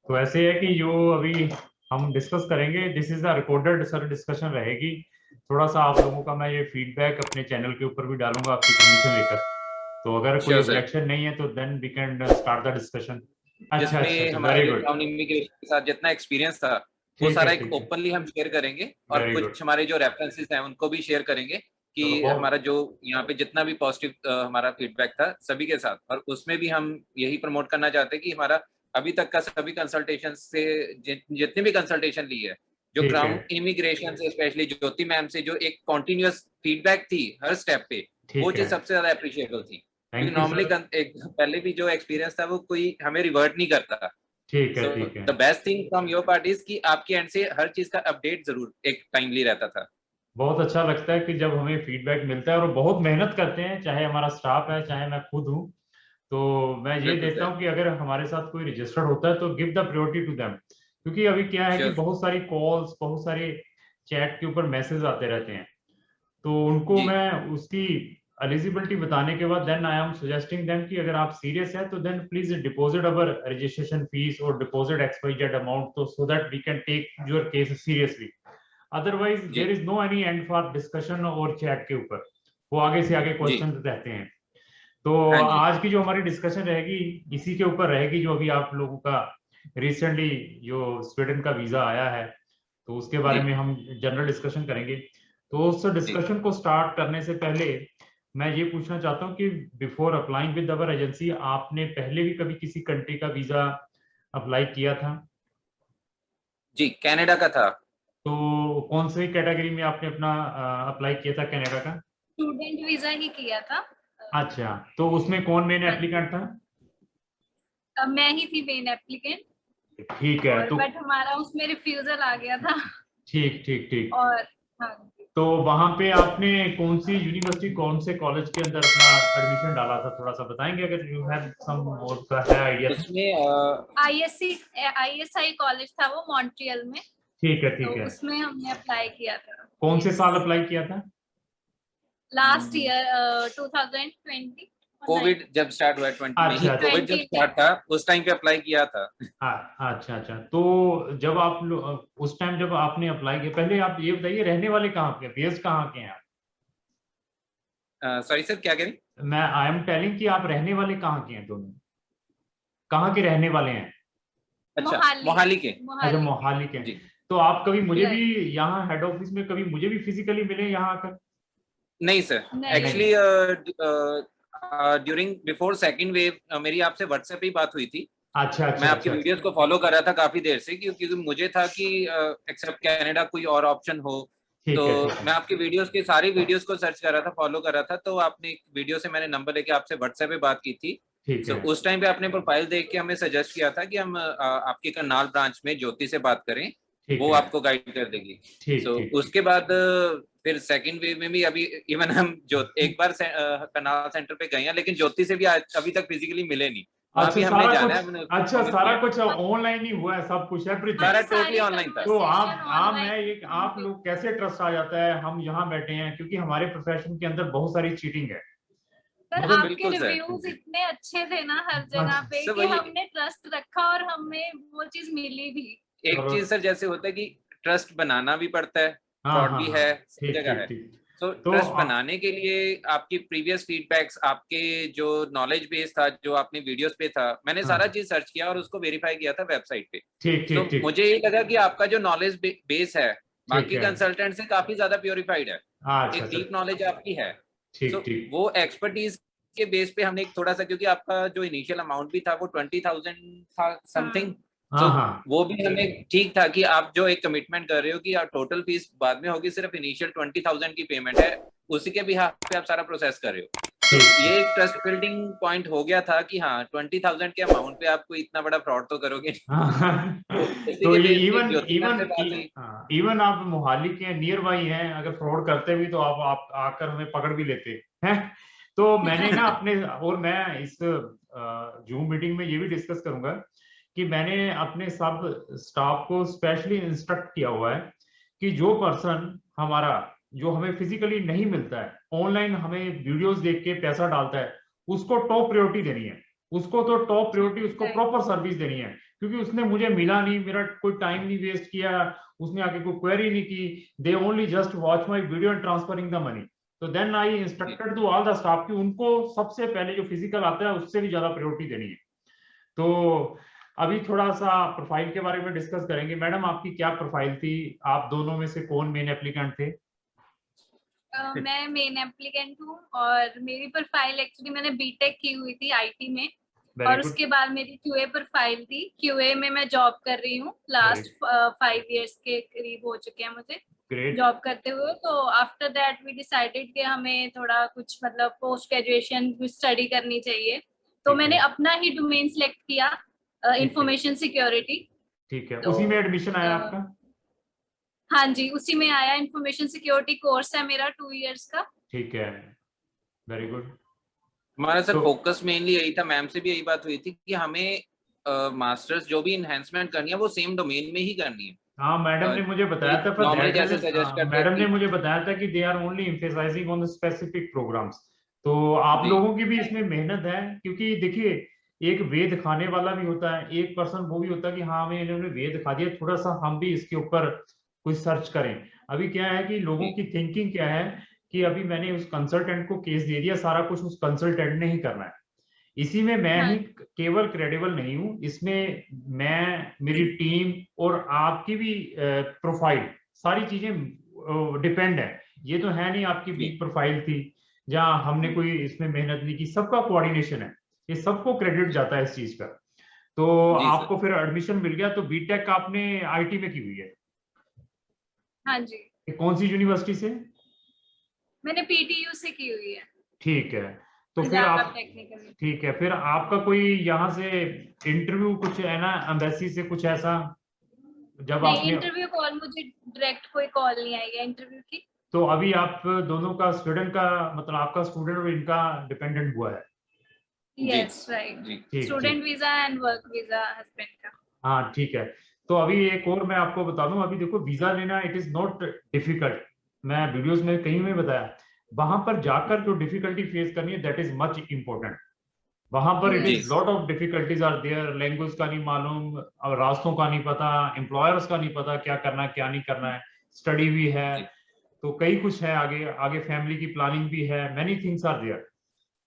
तो ऐसे है कि जो अभी हम डिस्कस करेंगे, this is the recorded sir discussion रहेगी। थोड़ा सा आप लोगों का मैं ये फीडबैक अपने चैनल के ऊपर भी डालूंगा आपकी परमिशन लेकर। तो अगर कोई श्योर सर। ऑब्जेक्शन नहीं है तो then we can start the discussion. अच्छा अच्छा जिसमें अच्छा, हमारा वेरी जो गुड। टाउन इमिग्रेशन के साथ जितना एक्सपीरियंस था वो ठीक है सारा एक ठीक है। ओपनली हम शेयर करेंगे, और वेरी गुड। कुछ हमारे जो रेफरेंसेस हैं उनको भी शेयर करेंगे कि चलो बहुत। हमारा जो यहाँ पे जितना भी पॉजिटिव हमारा फीडबैक था सभी के साथ। और उसमें भी हम यही प्रमोट करना चाहते हैं कि हमारा अभी तक का सभी कंसल्टेशन से जितनी भी कंसल्टेशन ली है, जो ठीक है क्राउन इमिग्रेशन से स्पेशली ज्योति मैम से जो एक कॉन्टिन्यूअस फीडबैक थी हर स्टेप पे, वो ठीक है। चीज सबसे ज्यादा अप्रिशिएबल थी। क्योंकि थैंक यू नॉर्मली सर। एक पहले भी जो एक्सपीरियंस था वो कोई हमें रिवर्ट नहीं करता। ठीक है सो ठीक है। The best thing from your part is कि आपके एंड से हर चीज का अपडेट जरूर एक टाइमली रहता था। बहुत अच्छा लगता है कि जब हमें फीडबैक मिलता है, और बहुत मेहनत करते हैं, चाहे हमारा स्टाफ है चाहे मैं खुद हूँ। तो मैं ये बिल्कुल देता सर। हूँ कि अगर हमारे साथ कोई रजिस्टर्ड होता है तो give the priority to them. क्योंकि अभी क्या है कि श्योर। बहुत सारी कॉल्स, बहुत सारे चैट के ऊपर मैसेज आते रहते हैं। तो उनको जी मैं उसकी एलिजिबिलिटी बताने के बाद then I am suggesting them कि अगर आप सीरियस है तो then please deposit our registration fees और डिपॉजिट एक्सपाइजेड अमाउंट, तो so that we can take your case seriously. Otherwise जी there is no any end for discussion और चैट के ऊपर। वो आगे से आगे जी। क्वेश्चन रहते हैं। तो हाँ जी। आज की जो हमारी डिस्कशन रहेगी इसी के ऊपर रहेगी, जो अभी आप लोगों का रिसेंटली जो स्वीडन का वीजा आया है, तो उसके बारे जी में हम जनरल डिस्कशन करेंगे। तो उस जी। डिस्कशन को स्टार्ट करने से पहले मैं ये पूछना चाहता हूँ कि before applying with our agency, आपने पहले भी कभी किसी कंट्री का वीजा अप्लाई किया था? जी कनाडा का था। तो कौन सी कैटेगरी में आपने अपना अप्लाई किया था कनाडा का? स्टूडेंट वीजा ही किया था। अच्छा, तो उसमें कौन मेन हाँ जी। एप्लीकेंट था? अब मैं ही थी मेन एप्लीकेंट। ठीक है और तो। बट हमारा उसमें रिफ्यूजल आ गया था। ठीक ठीक ठीक। और हाँ जी। तो वहां पे आपने कौन सी यूनिवर्सिटी, कौन से कॉलेज के अंदर अपना एडमिशन डाला था, थोड़ा सा बताएंगे अगर यू हैव सम है आइडिया तो? उसमें आईएससी आईएसआई कॉलेज था वो मॉन्ट्रियल में। ठीक है तो ठीक है। उसमें हमने अप्लाई किया था। कौन से यस। साल अप्लाई किया था? लास्ट ईयर 2020 और कोविड जब स्टार्ट हुआ 20 में ही, अच्छा अच्छा। कोविड जब 20 में। स्टार्ट था उस टाइम पे अप्लाई किया था। अच्छा अच्छा। तो जब आप उस टाइम जब आपने अप्लाई किया, पहले आप ये बताइए रहने वाले कहाँ के, बेस्ड कहाँ के हैं आप? सॉरी सर क्या कह रही? मैं आई एम टेलिंग कि आप रहने वाले कहाँ के हैं दोनों, कहाँ के रहने वाले हैं? अच्छा मोहाली। मोहाली के। अच्छा, मोहाली के। मोहाली के हैं। जी तो आप कभी मुझे भी राइट। यहाँ हेड ऑफिस में कभी मुझे भी फिजिकली मिले यहाँ आकर? नहीं सर। नहीं। एक्चुअली नहीं। ड्यूरिंग बिफोर सेकेंड वेव मेरी आपसे व्हाट्सएप पे ही बात हुई थी। अच्छा मैं अच्छा आपकी अच्छा अच्छा। वीडियोस को फॉलो कर रहा था काफी देर से, क्योंकि मुझे था कि एक्सेप्ट कनाडा कोई और ऑप्शन हो। तो ठीक है ठीक मैं है आपकी वीडियोस के सारी वीडियोस को सर्च कर रहा था, फॉलो कर रहा था, तो आपने एक वीडियो से मैंने नंबर लेके आपसे व्हाट्सएप पे बात की थी। ठीक सो है उस टाइम पे आपने प्रोफाइल देख के हमें सजेस्ट किया था कि हम आपके करनाल ब्रांच में ज्योति से बात करें, ठीक वो है। आपको गाइड कर देगी। ठीक सो ठीक ठीक। उसके बाद फिर सेकंड वेव में भी अभी इवन हम जो एक बार करनाल सेंटर पे गए हैं, लेकिन ज्योति से भी अभी तक फिजिकली मिले नहीं। वहां अच्छा भी हमने सारा जाना कुछ। है, हमने उसको अच्छा प्रॉमिस सारा किया है। कुछ ऑनलाइन ही हुआ है, सब कुछ एवरीथिंग। सारा हमारी टोटली सारी ऑनलाइन था। तो कन्वर्सेशन आप ऑनलाइन मैं ये फोन आप पे। लोग कैसे ट्रस्ट आ जाता है हम यहाँ बैठे हैं, क्योंकि हमारे प्रोफेशन के अंदर बहुत सारी चीटिंग है। सर मतलब आपके बिल्कुल सर। रिव्यूज इतने अच्छे थे ना हर जगह अच्छा, पे सर कि वही हमने ट्रस्ट रखा और हमें वो चीज मिली भी। एक चलो। चीज सर जैसे होता है कि ट्रस्ट बनाना भी पड़ता है, हाँ फ्रॉड हाँ भी हाँ। है, सब ठीक जगह ठीक है। ठीक। तो तो ट्रस्ट बनाने के लिए आपकी प्रीवियस फीडबैक्स, आपके जो नॉलेज बेस था जो आपने वीडियोस पे था, मैंने सारा हाँ। चीज सर्च किया और उसको वेरीफाई किया था वेबसाइट पे। ठीक तो ठीक ठीक। मुझे ये लगा कि आपका जो नॉलेज बेस है ठीक बाकी है। कंसल्टेंट से काफी ज्यादा प्योरीफाइड है। अच्छा एक अच्छा। डीप नॉलेज आपकी है। सो ठीक ठीक। वो एक्सपर्टीज के बेस पे हमने एक थोड़ा सा, क्योंकि आपका जो इनिशियल अमाउंट भी था वो 20,000 था समथिंग। हाँ। सो हाँ हाँ। वो भी हमें ठीक था कि आप जो एक कमिटमेंट कर रहे हो कि टोटल फीस बाद में होगी, सिर्फ इनिशियल 20,000 की पेमेंट है, उसी के बिहाफ पे आप सारा प्रोसेस कर रहे हो। तो ठीक ये ठीक। एक ट्रस्ट बिल्डिंग पॉइंट हो गया था कि हाँ 20,000 के अमाउंट पे आप कोई इतना बड़ा फ्रॉड तो करोगे नहीं। हाँ। तो उसी तो के ये बेस पे इवन ज्योति मैम इवन से बात हुई। हाँ, इवन आप मोहाली के नियर बाई हैं, अगर फ्रॉड करते भी तो आप आकर हमें पकड़ भी लेते हैं। तो मैंने ना अपने, और मैं इस जूम मीटिंग में ये भी डिस्कस करूंगा कि मैंने अपने सब स्टाफ को स्पेशली इंस्ट्रक्ट किया हुआ है कि जो पर्सन हमारा, जो हमें फिजिकली नहीं मिलता है, ऑनलाइन हमें वीडियोस देख के पैसा डालता है, उसको टॉप प्रायोरिटी देनी है। उसको तो टॉप प्रायोरिटी, उसको Right. प्रॉपर सर्विस देनी है, क्योंकि उसने मुझे मिला नहीं, मेरा कोई टाइम नहीं वेस्ट किया, उसने आके कोई क्वेरी नहीं की, they only just watch my video and transferring the money. तो then I instructed to all the staff कि उनको सबसे पहले जो फिजिकल आता है उससे भी ज्यादा प्रायोरिटी देनी है। तो अभी थोड़ा सा प्रोफाइल के बारे में डिस्कस करेंगे। मैडम आपकी क्या प्रोफाइल थी, आप दोनों में से कौन मेन एप्लीकेंट थे? मैं मेन एप्लीकेंट हूँ और मेरी प्रोफाइल एक्चुअली मैंने बीटेक की हुई थी आईटी में, और वेरी गुड, उसके बाद मेरी क्यूए प्रोफाइल थी। क्यूए में मैं जॉब कर रही हूँ, लास्ट 5 इयर्स के करीब हो चुके हैं मुझे ग्रेट। जॉब करते हुए। तो आफ्टर दैट वी डिसाइडेड कि हमें थोड़ा कुछ मतलब पोस्ट ग्रेजुएशन कुछ स्टडी करनी चाहिए, तो ठीक मैंने है, अपना ही डोमेन सिलेक्ट किया, इंफॉर्मेशन सिक्योरिटी। ठीक है, तो उसी में एडमिशन आया आपका? हाँ जी, उसी में आया। इंफॉर्मेशन सिक्योरिटी कोर्स है मेरा 2 इयर्स का। ठीक है, वेरी गुड। हमारा सर तो फोकस मेनली यही था, मैम से भी यही बात हुई थी कि हमें मास्टर्स जो भी इन्हेंसमेंट करनी है वो सेम डोमेन में ही करनी है। हाँ, मैडम ने मुझे बताया था, पर नॉर्मली दैट जैसे रीजन सजेस्ट करते मैडम ने कि मुझे बताया था कि they are only emphasizing on the specific programs. तो आप जी लोगों की भी इसमें मेहनत है, क्योंकि देखिए एक वेद खाने वाला भी होता है, एक पर्सन वो भी होता है कि हाँ हमें इन्होंने वेद खा दिया, थोड़ा सा हम भी इसके ऊपर कुछ सर्च करें। अभी क्या है कि लोगों जी की थिंकिंग क्या है कि अभी मैंने उस कंसल्टेंट को केस दे दिया, सारा कुछ उस कंसल्टेंट ने ही करना है। इसी में मैं हाँ ही केवल क्रेडिबल नहीं हूं, इसमें मैं, मेरी टीम और आपकी भी प्रोफाइल, सारी चीजें डिपेंड है। ये तो है नहीं आपकी जी वीक प्रोफाइल थी जहां हमने कोई इसमें मेहनत नहीं की, सबका कोऑर्डिनेशन है, ये सबको क्रेडिट जाता है इस चीज का। तो जी सर। आपको फिर एडमिशन मिल गया, तो बीटेक आपने आईटी में की हुई है? हाँ जी, ये कौन सी यूनिवर्सिटी से? मैंने पीटीयू से की हुई है, ठीक है, तो फिर पंजाब आप, टेक्निकल। ठीक है, फिर आपका कोई यहाँ से इंटरव्यू कुछ है ना, एम्बेसी से कुछ ऐसा, जब नहीं, आपने, इंटरव्यू कॉल मुझे डायरेक्ट कोई कॉल नहीं आई है इंटरव्यू की। तो अभी आप दोनों का स्टूडेंट का मतलब आपका स्टूडेंट और इनका डिपेंडेंट हुआ है? जी यस राइट, जी ठीक स्टूडेंट ठीक, visa and work visa husband का। हाँ ठीक है। तो अभी एक और मैं आपको बता दूं, अभी देखो वीजा लेना इट इज नॉट डिफिकल्ट, मैं वीडियोस में कहीं में बताया, वहां पर जाकर जो डिफिकल्टी फेस करनी है दैट इज मच इंपॉर्टेंट। वहां पर इट जी is lot of difficulties are there, language का नहीं मालूम, और रास्तों का नहीं पता, एम्प्लॉयर्स का नहीं पता क्या करना है क्या नहीं करना है, स्टडी भी है, जी तो कई कुछ है, आगे आगे फैमिली की प्लानिंग भी है, मेनी थिंग्स आर देयर।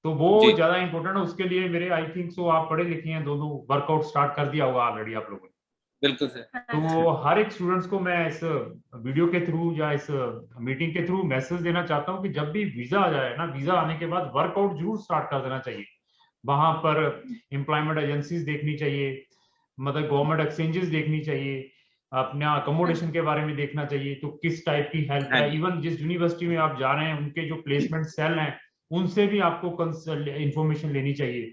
तो वो जी ज्यादा इंपॉर्टेंट है, उसके लिए मेरे आई थिंक सो आप पढ़े लिखे हैं, दोनों वर्कआउट स्टार्ट कर दिया होगा ऑलरेडी आप लोगों ने। बिल्कुल सर। हाँ जी। तो हर एक स्टूडेंट्स को मैं इस वीडियो के थ्रू या इस मीटिंग के थ्रू मैसेज देना चाहता हूँ कि जब भी वीजा आ जाए ना, वीजा आने के बाद वर्कआउट जरूर स्टार्ट कर देना चाहिए। वहां पर एम्प्लॉयमेंट एजेंसीज देखनी चाहिए, मतलब गवर्नमेंट एक्सचेंजेस देखनी चाहिए, अपना हाँ अकोमोडेशन जी। के बारे में देखना चाहिए, तो किस टाइप की हेल्प हाँ है, जी इवन जिस यूनिवर्सिटी में आप जा रहे हैं उनके जो प्लेसमेंट सेल हैं उनसे भी आपको इंफॉर्मेशन लेनी चाहिए।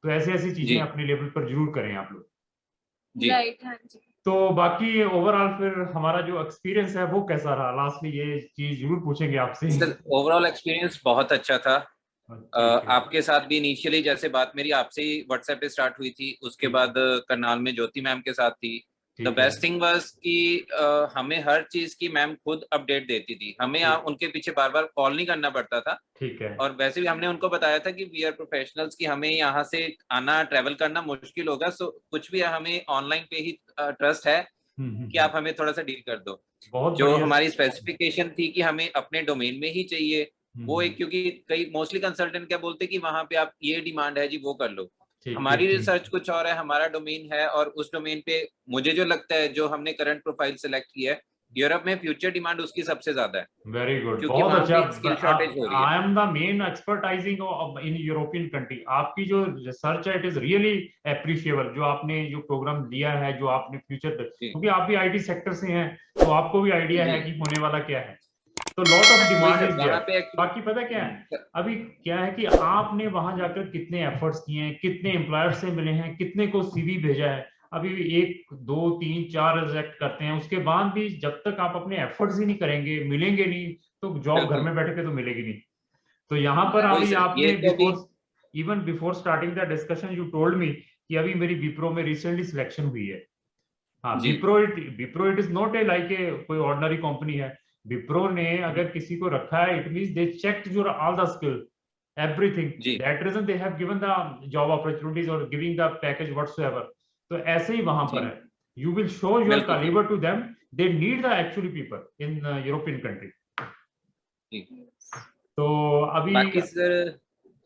तो ऐसे ऐसी चीजें जी अपने लेवल पर जरूर करें आप लोग। जी राइट, हाँ जी। तो बाकी ओवरऑल फिर हमारा जो एक्सपीरियंस है वो कैसा रहा, लास्ट में ये चीज जरूर पूछेंगे आपसे। सर, ओवरऑल एक्सपीरियंस बहुत अच्छा था। ठीक है, आपके साथ भी इनिशियली जैसे बात मेरी आपसे ही व्हाट्सएप पे स्टार्ट हुई थी, उसके ठीक है, बाद करनाल में ज्योति मैम के साथ थी। द ठीक है, बेस्ट थिंग वाज कि हमें हर चीज की मैम खुद अपडेट देती थी, हमें ठीक, उनके पीछे बार बार कॉल नहीं करना पड़ता था। ठीक है, और वैसे भी हमने उनको बताया था कि वी आर प्रोफेशनल्स, कि हमें यहाँ से आना ट्रैवल करना मुश्किल होगा, सो कुछ भी हमें ऑनलाइन पे ही ट्रस्ट है कि हम्म, आप हमें थोड़ा सा डील कर दो। बहुत जो बढ़िया। हमारी स्पेसिफिकेशन थी कि हमें अपने डोमेन में ही चाहिए, वो हम्म, एक, क्योंकि कई मोस्टली कंसल्टेंट क्या बोलते हैं कि वहां पे आप ये डिमांड है जी वो कर लो। ठीक हमारी ठीक ठीक, रिसर्च कुछ और है, हमारा डोमेन है, और उस डोमेन पे मुझे जो लगता है, जो हमने करंट प्रोफाइल सेलेक्ट किया है, यूरोप में फ्यूचर डिमांड उसकी सबसे ज्यादा है, वेरी गुड, क्योंकि बहुत वहां अच्छा। पे स्किल शॉर्टेज हो रही है। I am the main expertising in European country, आपकी जो रिसर्च है इट इज रियली अप्रिशिएबल, जो आपने जो प्रोग्राम लिया है, जो आपने फ्यूचर, जी क्योंकि आप भी आईटी सेक्टर से हैं तो आपको भी आइडिया जी है कि होने वाला क्या है, तो लॉट ऑफ हाँ वही डिमांड सर, इज वहां देयर। पे बाकी पता क्या है, अभी क्या है कि आपने वहां जाकर कितने एफर्ट्स किए हैं, कितने एम्प्लॉयर से मिले हैं, कितने को सीवी भेजा है, अभी एक दो तीन चार रिजेक्ट करते हैं, उसके बाद भी जब तक आप अपने एफर्ट्स ही नहीं करेंगे, मिलेंगे नहीं, तो जॉब घर बिल्कुल में बैठ के तो मिलेगी नहीं। तो यहाँ पर वही अभी सर, ये आपने तो अभी before, even before starting the discussion you told me कि अभी मेरी विप्रो में रिसेंटली सिलेक्शन हुई है। हाँ, जी Wipro it is not a like a कोई ऑर्डिनरी कंपनी है। विप्रो ने अगर किसी को रखा है it means they checked your all the skill, everything. जी That reason they have given the job opportunities or giving the package whatsoever. तो ऐसे ही वहां पर जी है. You will show your बिल्कुल sir caliber to them. They need the actually people in European country. जी तो अभी बाकी सर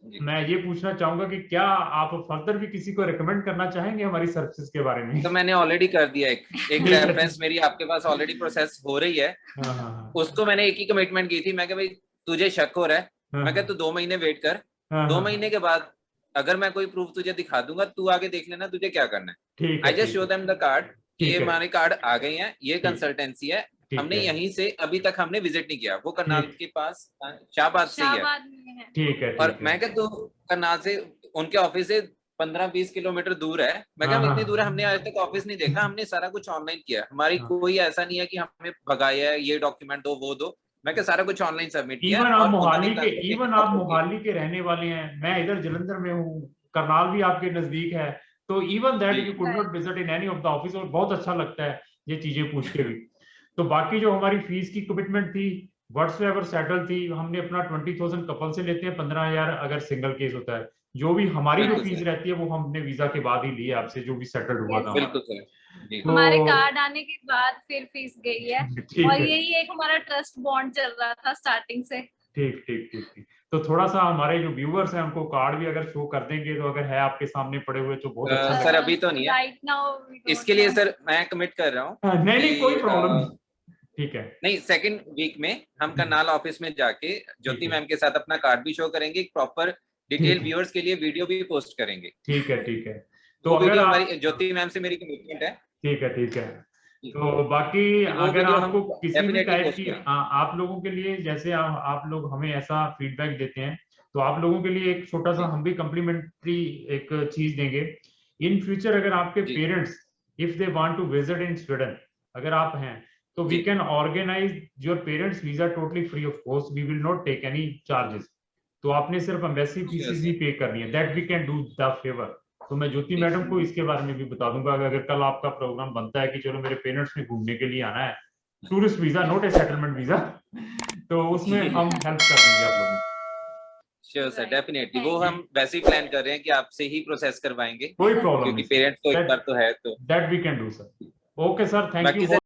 जी मैं ये पूछना चाहूंगा कि क्या आप फर्दर भी किसी को रिकमेंड करना चाहेंगे हमारी सर्विसेज के बारे में? तो मैंने ऑलरेडी कर दिया एक ठीक है. रेफरेंस मेरी आपके पास ऑलरेडी प्रोसेस हो रही है. हाँ हाँ उसको मैंने एक ही कमिटमेंट की थी. मैं कहा भाई तुझे शक हो रहा है, हाँ मैं कहा तू 2 महीने वेट कर, हाँ 2 हाँ महीने के बाद अगर मैं कोई प्रूफ तुझे दिखा दूंगा, तू आगे देख लेना तुझे क्या करना है. ठीक आई है जस्ट ठीक शो है देम द कार्ड कि ये ठीक है हमारे कार्ड आ गए हैं, ये ठीक कंसल्टेंसी है, ठीक हमने है यहीं से अभी तक हमने विजिट नहीं किया. वो करनाल ठीक के पास शाहबाद से ही है. शाहबाद में है। ठीक है और ठीक है. मैं क्या तू करनाल से उनके ऑफिस से 15-20 किलोमीटर दूर है. मैं हाँ क्या हाँ इतनी दूर है, हमने आज तक ऑफिस नहीं देखा, हमने सारा कुछ ऑनलाइन किया. हमारी हाँ. कोई ऐसा नहीं है कि हमें भगाया है, ये डॉक्यूमेंट दो वो दो. मैं क्या सारा कुछ ऑनलाइन सबमिट किया इवन आप और उन्होंने मोहाली के कंसल्टेशन इवन आप अप्रूव किया. मोहाली के रहने वाले हैं. मैं इधर जलंधर में हूँ. करनाल भी आपके नजदीक है. तो इवन दैट जी you could not visit in any of the office. और बहुत अच्छा लगता है ये चीजें पूछ के भी. तो बाकी जो हमारी फीस की कमिटमेंट थी व्हाट्सएवर सेटल थी. हमने अपना 20,000 कपल से लेते हैं, 15,000 अगर सिंगल केस होता है. जो भी हमारी जो बिल्कुल फीस सर रहती है वो हमने वीजा के बाद ही ली है आपसे, जो भी सेटल्ड हुआ Yes, था sir. हमारा. बिल्कुल सर जी तो हमारे कार्ड आने के बाद फिर फीस गई है ठीक और है. यही एक हमारा ट्रस्ट बॉन्ड चल रहा था स्टार्टिंग से। ठीक ठीक ठीक ठीक. तो थोड़ा सा हमारे जो व्यूअर्स हैं उनको कार्ड भी अगर शो कर देंगे, तो अगर है आपके सामने पड़े हुए तो बहुत अच्छा सर लगेगा. अभी तो नहीं है. राइट नाउ इसके लिए सर मैं कमिट कर रहा हूँ नहीं नहीं कोई कि प्रॉब्लम नहीं. ठीक है नहीं, सेकंड वीक में हम करनाल ऑफिस में जाके ज्योति है. मैम के साथ अपना कार्ड भी शो करेंगे, प्रॉपर डिटेल ठीक है व्यूअर्स के लिए वीडियो भी पोस्ट करेंगे. ठीक है ठीक है. तो वो अगर वीडियो आप हमारी ज्योति मैम से मेरी कमिटमेंट है ठीक है ठीक है. कि तो बाकी वो अगर वीडियो आपको हम किसी भी डेफिनेटली टाइप पोस्ट की करेंगे. आप लोगों के लिए, जैसे आप लोग हमें ऐसा फीडबैक देते हैं, तो आप लोगों के लिए एक छोटा सा जी हम भी कम्प्लीमेंट्री एक चीज देंगे. इन फ्यूचर अगर आपके जी parents if they want to visit in Sweden, अगर आप हैं, तो वी जी can organise your parents visa totally free of cost. We will not take any charges. तो आपने सिर्फ एम्बेसी श्योर फीस ही सर पे करनी है. That we can do the favour. तो मैं ज्योति जी मैडम को इसके बारे में भी बता दूंगा कि अगर कल आपका प्रोग्राम बनता है कि चलो मेरे पेरेंट्स ने घूमने के लिए आना है, tourist visa not a settlement visa, तो उसमें जी हम हेल्प कर देंगे आप लोगों की. Sure sir Right. डेफिनेटली. वो जी. हम वैसे ही प्लान कर रहे हैं कि आपसे ही प्रोसेस करवाएंगे कोई प्रॉब्लम क्योंकि नहीं पेरेंट्स तो एक सर. बार तो है. तो that we can do sir. Okay sir, thank बाकी यू. सर